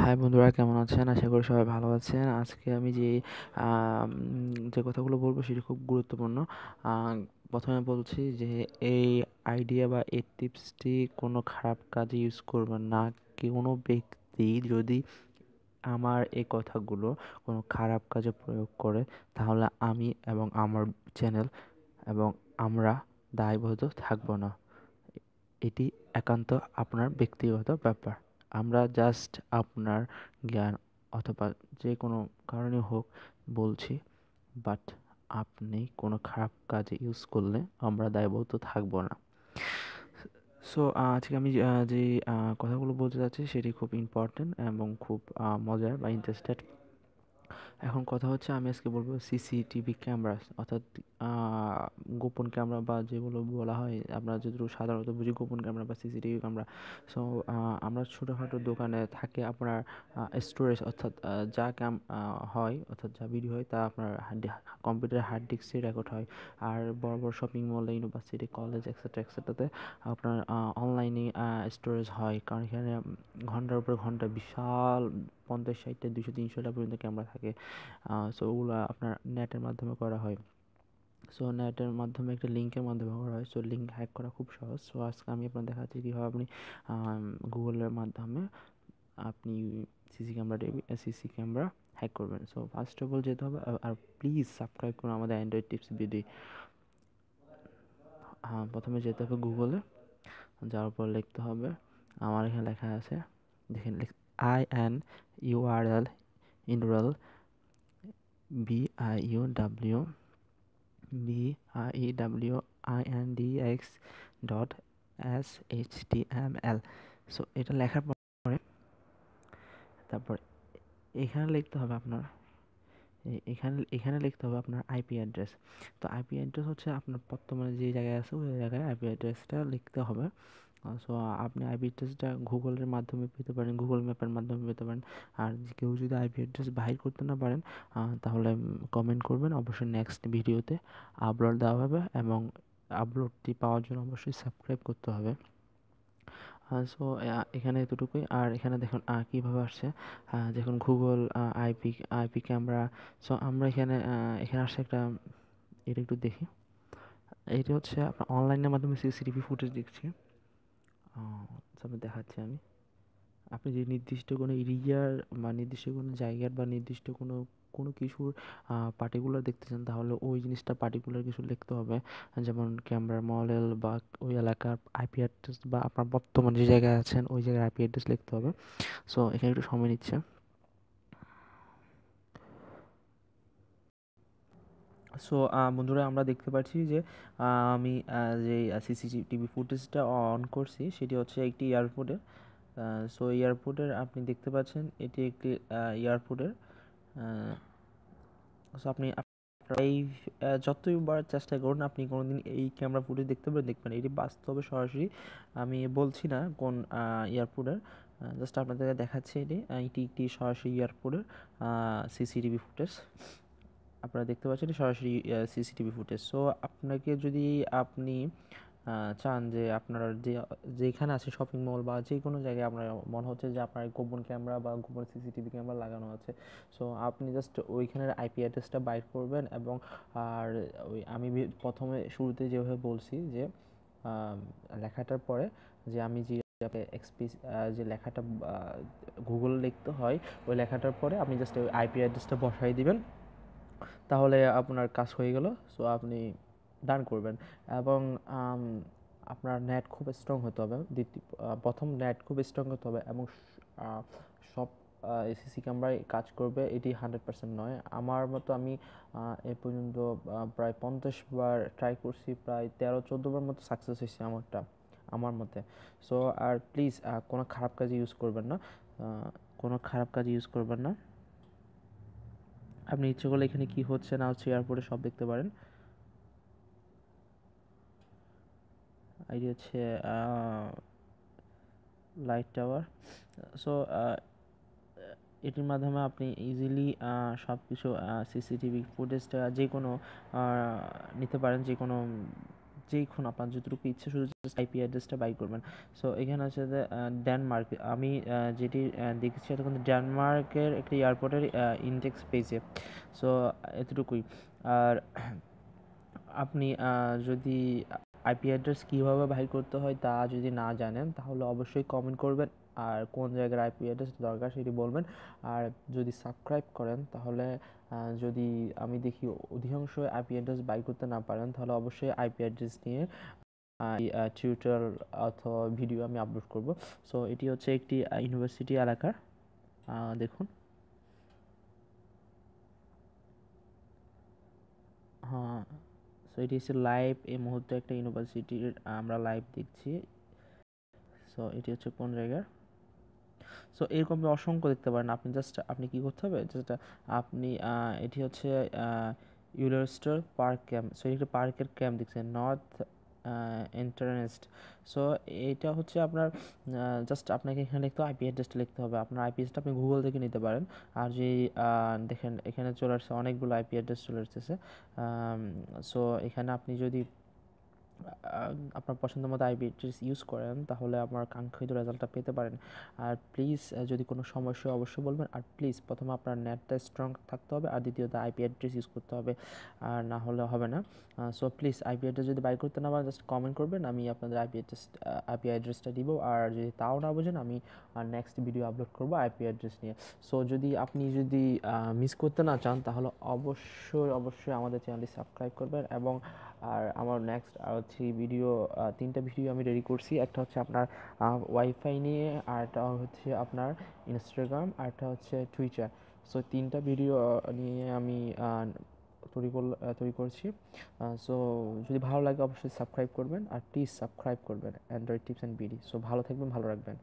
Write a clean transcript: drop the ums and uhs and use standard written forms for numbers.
High বন্ধুরা, কেমন আছেন? আশা করি সবাই ভালো আছেন। আজকে আমি যে কথাগুলো বলবো সেটি খুব গুরুত্বপূর্ণ। আ প্রথমে বলছি যে এই আইডিয়া বা এই টিপসটি কোনো খারাপ কাজে ইউজ করবেন না। কোনো ব্যক্তি যদি আমার এই কথাগুলো কোনো খারাপ কাজে প্রয়োগ করে, তাহলে আমি এবং আমার চ্যানেল এবং আমরা দায়বদ্ধ থাকব না। এটি একান্ত আপনার ব্যক্তিগত ব্যাপার। আমরা জাস্ট আপনার জ্ঞান অথবা যে কোনো কারণে হোক বলছি, বাট আপনি কোনো খারাপ কাজে ইউজ করলে আমরা দায়বদ্ধ থাকবো না। সো আজকে আমি যে কথাগুলো বলতে চাচ্ছি সেটি খুব ইম্পর্টেন্ট এবং খুব মজার বা ইন্টারেস্টেড। এখন কথা হচ্ছে, আমি আজকে বলবো সিসিটিভি ক্যামেরা, অর্থাৎ গোপন ক্যামেরা বা যেগুলো বলা হয়, আমরা যেগুলো সাধারণত বুঝি গোপন ক্যামেরা বা সিসিটিভি ক্যামেরা। সো আমরা ছোটোখাটো দোকানে থাকে আপনার স্টোরেজ, অর্থাৎ যা হয়, অর্থাৎ যা ভিডিও হয় তা আপনার কম্পিউটার হার্ড ডিস্কে রেকর্ড হয়। আর বড় বড় শপিং মলে, ইউনিভার্সিটি, কলেজ এক্সেট্রা এক্সেট্রাতে আপনার অনলাইনে স্টোরেজ হয়, কারণ এখানে ঘন্টার উপর ঘন্টা বিশাল 50, 60টা, 200, 300টা পর্যন্ত ক্যামেরা থাকে। সো ওগুলা আপনার নেটের মাধ্যমে করা হয়। সো নেটের মাধ্যমে একটা লিঙ্কের মাধ্যমে করা হয়। সো লিঙ্ক হ্যাক করা খুব সহজ। সো আজকে আমি আপনার দেখাচ্ছি কীভাবে আপনি গুগলের মাধ্যমে আপনি সিসি ক্যামেরা হ্যাক করবেন। সো ফার্স্ট অফ অল যেতে হবে, আর প্লিজ সাবস্ক্রাইব করুন আমাদের অ্যান্ড্রয়েড টিপস বিডি। প্রথমে যেতে হবে গুগলে, যাওয়ার পর লিখতে হবে, আমার এখানে লেখা আছে, দেখেন, IN URL BIOWINDX.SHTML। সো এটা লেখার পরে তারপর এখানে লিখতে হবে আপনার এখানে লিখতে হবে আপনার আইপি অ্যাড্রেস। তো আইপি অ্যাড্রেস হচ্ছে আপনার বর্তমানে যে জায়গায় আছে ওই জায়গায় আইপি অ্যাড্রেসটা লিখতে হবে। সো আপনি আইপি অ্যাড্রেসটা গুগলের মাধ্যমে পেতে পারেন, গুগল ম্যাপের মাধ্যমে পেতে পারেন। আর কেউ যদি আইপি অ্যাড্রেস বাহির করতে না পারেন, তাহলে কমেন্ট করবেন, অবশ্যই নেক্সট ভিডিওতে আপলোড দেওয়া হবে, এবং আপলোডটি পাওয়ার জন্য অবশ্যই সাবস্ক্রাইব করতে হবে। সো এখানে এতটুকুই। আর এখানে দেখুন কীভাবে আসছে, দেখুন Google IP IP camera. So আমরা এখানে আসছে একটা, এটা একটু দেখি। এটা হচ্ছে আপনার অনলাইনের মাধ্যমে সিসিটিভি ফুটেজ দেখছি। তারপর দেখাচ্ছি আমি, আপনি যে নির্দিষ্ট কোনো এরিয়ার বা নির্দিষ্ট কোনো জায়গার বা নির্দিষ্ট কোনো কোনো কিছুর পার্টিকুলার দেখতে চান, তাহলে ওই জিনিসটা পার্টিকুলার কিছু লিখতে হবে, যেমন ক্যামেরার মডেল বা ওই এলাকার আইপি অ্যাড্রেস, বা আপনার বর্তমান যে জায়গায় আছেন ওই জায়গার আইপি অ্যাড্রেস লিখতে হবে। সো এখানে একটু সময় নিচ্ছে। সো বন্ধুরা, আমরা দেখতে পাচ্ছি যে আমি যে সিসিটিভি ফুটেজটা অন করছি সেটি হচ্ছে একটি এয়ারপোর্টের। সো এয়ারপোর্টের আপনি দেখতে পাচ্ছেন এটি একটি এয়ারপোর্টের। সো আপনি এই যতইবার চেষ্টা করুন আপনি কোনোদিন এই ক্যামেরা ফুটেজ দেখবেন এটি বাস্তবে সরাসরি। আমি বলছি না কোন এয়ারপোর্টের, জাস্ট আপনাদের দেখাচ্ছি। এটি একটি সরাসরি এয়ারপোর্টের সিসিটিভি ফুটেজ। আপনারা দেখতে পাচ্ছেন এটি সরাসরি সিসিটিভি ফুটেজ। সো আপনাকে যদি আপনি চান যে আপনার যেখানে আছে শপিং মল বা যে কোনো জায়গায় আপনার মনে হচ্ছে যে আপনার গোপন ক্যামেরা বা গোপন সিসিটিভি ক্যামেরা লাগানো আছে, সো আপনি জাস্ট ওইখানের আইপি অ্যাড্রেসটা বাইর করবেন। এবং আর ওই আমি প্রথমে শুরুতে যেভাবে বলছি যে লেখাটার পরে যে আমি যে যে লেখাটা গুগলে লিখতে হয়, ওই লেখাটার পরে আপনি জাস্ট ওই আইপি অ্যাড্রেসটা বসাই দিবেন, তাহলে আপনার কাজ হয়ে গেল। সো আপনি ডান করবেন। এবং আপনার নেট খুব স্ট্রং হতে হবে। প্রথম নেট খুব স্ট্রং হতে হবে, এবং সব সিসি ক্যামেরায় কাজ করবে এটি 100% নয়। আমার মতো আমি এ পর্যন্ত প্রায় 50 বার ট্রাই করছি, প্রায় 13-14 বার মতো সাকসেস হয়েছে আমার মতে। সো আর প্লিজ কোনো খারাপ কাজে ইউজ করবেন না, কোনো খারাপ কাজে ইউজ করবেন না। আপনি ইচ্ছে করলে এখানে কি হচ্ছে না হচ্ছে এয়ারপোর্টে সব দেখতে পারেন। এটি হচ্ছে লাইট টাওয়ার। সো এটির মাধ্যমে আপনি ইজিলি সব কিছু সিসিটিভি ফুটেজটা যে কোনো নিতে পারেন, যে কোনো যেইক্ষণ আপনার যতটুকু ইচ্ছে শুধু জাস্ট আইপি অ্যাড্রেসটা বাই করবেন। সো এখানে হচ্ছে যে ডেনমার্ক, আমি যেটি দেখেছি এতক্ষণ ডেনমার্কের একটি এয়ারপোর্টের ইনডেক্স পেজে। সো এতটুকুই। আর আপনি যদি আইপি অ্যাড্রেস কীভাবে বাই করতে হয় তা যদি না জানেন তাহলে অবশ্যই কমেন্ট করবেন, আর কোন জায়গার আইপি অ্যাড্রেস দরকার সেটি বলবেন। আর যদি সাবস্ক্রাইব করেন তাহলে যদি আমি দেখি অধিকাংশ আইপি অ্যাড্রেস বাই করতে না পারেন তাহলে অবশ্যই আইপি অ্যাড্রেস নিয়ে টিউটোরিয়াল অথবা ভিডিও আমি আপলোড করব। সো এটি হচ্ছে একটি ইউনিভার্সিটি এলাকার, দেখুন। হ্যাঁ, সো এটি হচ্ছে লাইভ, এই মুহূর্তে একটা ইউনিভার্সিটির আমরা লাইভ দেখছি। সো এটি হচ্ছে কোন জায়গার। সো এরকম আপনি অসংখ্য দেখতে পারেন। আপনি জাস্ট আপনি কী করতে হবে, জাস্ট আপনি এটি হচ্ছে ইউলারস্টার পার্ক ক্যাম্প। সো এটি একটা পার্কের ক্যাম্প দেখছেন, নর্থ ইন্টারনেস্ট। সো এইটা হচ্ছে আপনার জাস্ট আপনাকে এখানে লিখতে হবে, আইপি অ্যাড্রেসটা লিখতে হবে। আপনার আইপি অ্যাড্রেসটা আপনি গুগল থেকে নিতে পারেন। আর যে দেখেন এখানে চলে আসছে অনেকগুলো আইপি অ্যাড্রেস চলে আসতেছে। সো এখানে আপনি যদি আপনার পছন্দ মতো আইপি অ্যাড্রেস ইউজ করেন তাহলে আপনার কাঙ্ক্ষিত রেজাল্টটা পেতে পারেন। আর প্লিজ যদি কোনো সমস্যা অবশ্যই বলবেন। আর প্লিজ প্রথমে আপনার নেটটা স্ট্রং থাকতে হবে, আর দ্বিতীয়ত আইপি অ্যাড্রেস ইউজ করতে হবে, আর না হলে হবে না। সো প্লিজ আইপি অ্যাড্রেস যদি বাই করতে না পারেন জাস্ট কমেন্ট করবেন, আমি আপনাদের আইপি অ্যাড্রেসটা দিব। আর যদি তাও না বোঝেন আমি নেক্সট ভিডিও আপলোড করবো আইপি অ্যাড্রেস নিয়ে। সো যদি আপনি মিস করতে না চান তাহলে অবশ্যই অবশ্যই আমাদের চ্যানেলটি সাবস্ক্রাইব করবেন। এবং আর আমার নেক্সট তিনটা ভিডিও আমি রেডি করছি। একটা হচ্ছে আপনার ওয়াইফাই নিয়ে, আরটা হচ্ছে আপনার ইনস্টাগ্রাম, আরটা হচ্ছে টুইটার। সো তিনটা ভিডিও নিয়ে আমি তৈরি করছি। সো যদি ভালো লাগে অবশ্যই সাবস্ক্রাইব করবেন, আর প্লিজ সাবস্ক্রাইব করবেন Android tips and BD. So ভালো থাকবেন, ভালো রাখবেন।